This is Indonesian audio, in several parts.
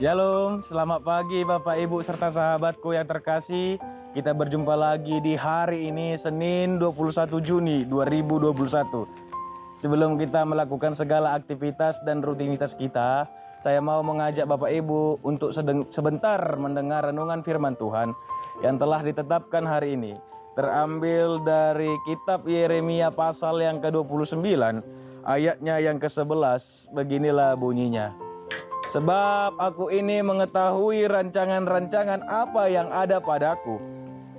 Shalom, selamat pagi Bapak Ibu serta sahabatku yang terkasih. Kita berjumpa lagi di hari ini Senin 21 Juni 2021. Sebelum kita melakukan segala aktivitas dan rutinitas kita, saya mau mengajak Bapak Ibu untuk sebentar mendengar renungan firman Tuhan yang telah ditetapkan hari ini. Terambil dari kitab Yeremia pasal yang ke-29, ayatnya yang ke-11, beginilah bunyinya. Sebab aku ini mengetahui rancangan-rancangan apa yang ada padaku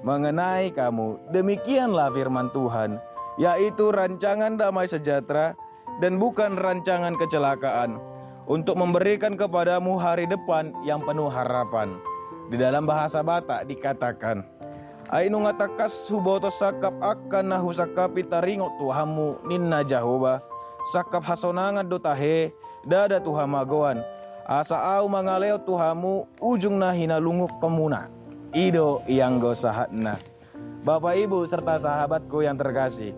mengenai kamu. Demikianlah firman Tuhan, yaitu rancangan damai sejahtera dan bukan rancangan kecelakaan, untuk memberikan kepadamu hari depan yang penuh harapan. Di dalam bahasa Batak dikatakan, Ainu ngatakas huboto sakap akan nahu sakapi taringot Tuhamu ninna Jahoba, sakap hasonangan dotahe dada Tuhamagoan. Asa au mangaleo Tuhamu ujung nahina lunguk pemuna. Ido yang gosahatna. Bapak Ibu serta sahabatku yang terkasih,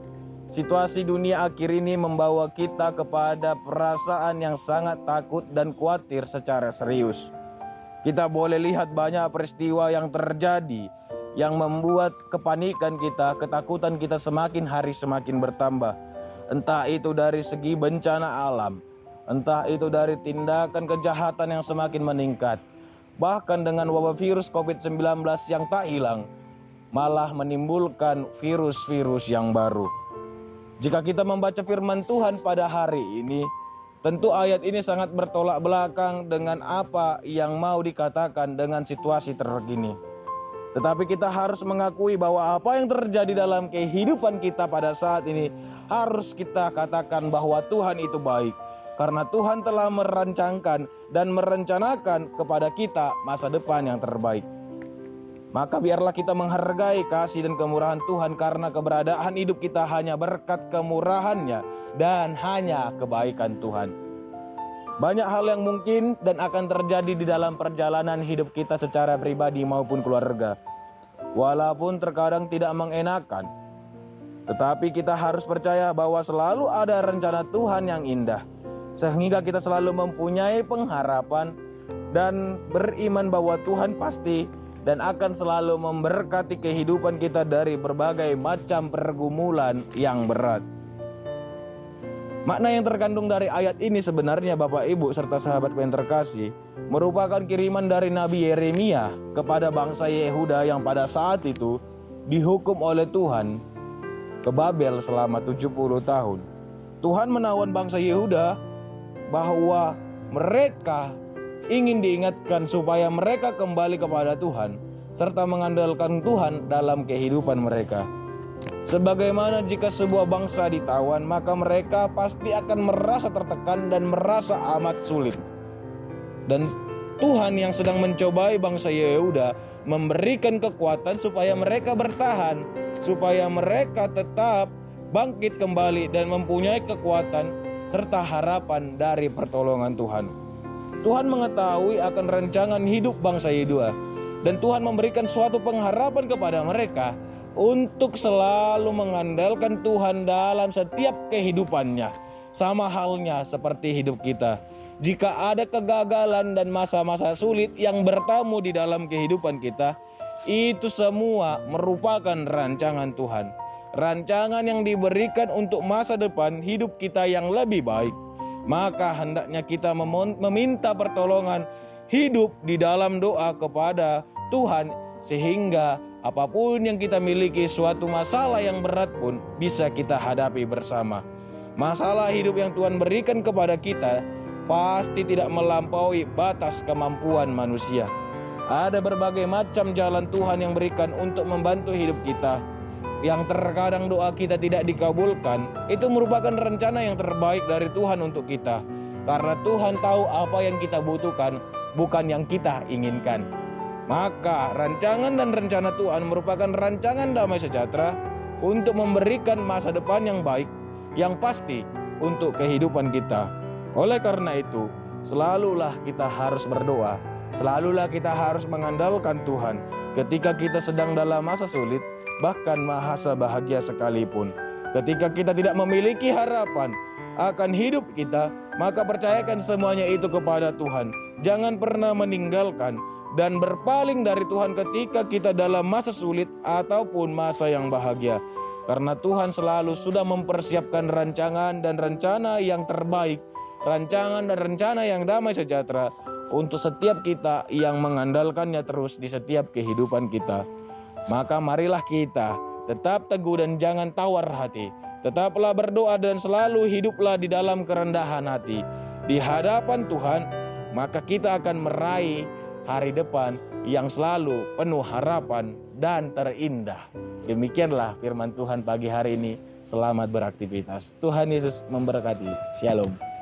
situasi dunia akhir ini membawa kita kepada perasaan yang sangat takut dan khawatir secara serius. Kita boleh lihat banyak peristiwa yang terjadi yang membuat kepanikan kita, ketakutan kita semakin hari semakin bertambah. Entah itu dari segi bencana alam, entah itu dari tindakan kejahatan yang semakin meningkat. Bahkan dengan wabah virus COVID-19 yang tak hilang, malah menimbulkan virus-virus yang baru. Jika kita membaca firman Tuhan pada hari ini, tentu ayat ini sangat bertolak belakang dengan apa yang mau dikatakan dengan situasi terkini. Tetapi kita harus mengakui bahwa apa yang terjadi dalam kehidupan kita pada saat ini harus kita katakan bahwa Tuhan itu baik. Karena Tuhan telah merancangkan dan merencanakan kepada kita masa depan yang terbaik. Maka biarlah kita menghargai kasih dan kemurahan Tuhan, karena keberadaan hidup kita hanya berkat kemurahan-Nya dan hanya kebaikan Tuhan. Banyak hal yang mungkin dan akan terjadi di dalam perjalanan hidup kita secara pribadi maupun keluarga. Walaupun terkadang tidak mengenakan, tetapi kita harus percaya bahwa selalu ada rencana Tuhan yang indah. Sehingga kita selalu mempunyai pengharapan dan beriman bahwa Tuhan pasti dan akan selalu memberkati kehidupan kita dari berbagai macam pergumulan yang berat. Makna yang terkandung dari ayat ini sebenarnya Bapak Ibu serta sahabatku yang terkasih merupakan kiriman dari Nabi Yeremia kepada bangsa Yehuda yang pada saat itu dihukum oleh Tuhan ke Babel selama 70 tahun. Tuhan menawan bangsa Yehuda bahwa mereka ingin diingatkan supaya mereka kembali kepada Tuhan serta mengandalkan Tuhan dalam kehidupan mereka. Sebagaimana jika sebuah bangsa ditawan, maka mereka pasti akan merasa tertekan dan merasa amat sulit. Dan Tuhan yang sedang mencobai bangsa Yehuda memberikan kekuatan supaya mereka bertahan, supaya mereka tetap bangkit kembali dan mempunyai kekuatan serta harapan dari pertolongan Tuhan. Tuhan mengetahui akan rancangan hidup bangsa Yehuda, dan Tuhan memberikan suatu pengharapan kepada mereka untuk selalu mengandalkan Tuhan dalam setiap kehidupannya. Sama halnya seperti hidup kita. Jika ada kegagalan dan masa-masa sulit yang bertamu di dalam kehidupan kita, itu semua merupakan rancangan Tuhan. Rancangan yang diberikan untuk masa depan hidup kita yang lebih baik. Maka hendaknya kita meminta pertolongan hidup di dalam doa kepada Tuhan, sehingga apapun yang kita miliki, suatu masalah yang berat pun bisa kita hadapi bersama. Masalah hidup yang Tuhan berikan kepada kita pasti tidak melampaui batas kemampuan manusia. Ada berbagai macam jalan Tuhan yang berikan untuk membantu hidup kita. Yang terkadang doa kita tidak dikabulkan, itu merupakan rencana yang terbaik dari Tuhan untuk kita. Karena Tuhan tahu apa yang kita butuhkan, bukan yang kita inginkan. Maka rancangan dan rencana Tuhan merupakan rancangan damai sejahtera untuk memberikan masa depan yang baik, yang pasti untuk kehidupan kita. Oleh karena itu, selalulah kita harus berdoa, selalulah kita harus mengandalkan Tuhan. Ketika kita sedang dalam masa sulit, bahkan masa bahagia sekalipun. Ketika kita tidak memiliki harapan akan hidup kita, maka percayakan semuanya itu kepada Tuhan. Jangan pernah meninggalkan dan berpaling dari Tuhan ketika kita dalam masa sulit ataupun masa yang bahagia. Karena Tuhan selalu sudah mempersiapkan rancangan dan rencana yang terbaik, rancangan dan rencana yang damai sejahtera untuk setiap kita yang mengandalkannya terus di setiap kehidupan kita. Maka marilah kita tetap teguh dan jangan tawar hati. Tetaplah berdoa dan selalu hiduplah di dalam kerendahan hati di hadapan Tuhan, maka kita akan meraih hari depan yang selalu penuh harapan dan terindah. Demikianlah firman Tuhan pagi hari ini. Selamat beraktivitas. Tuhan Yesus memberkati. Shalom.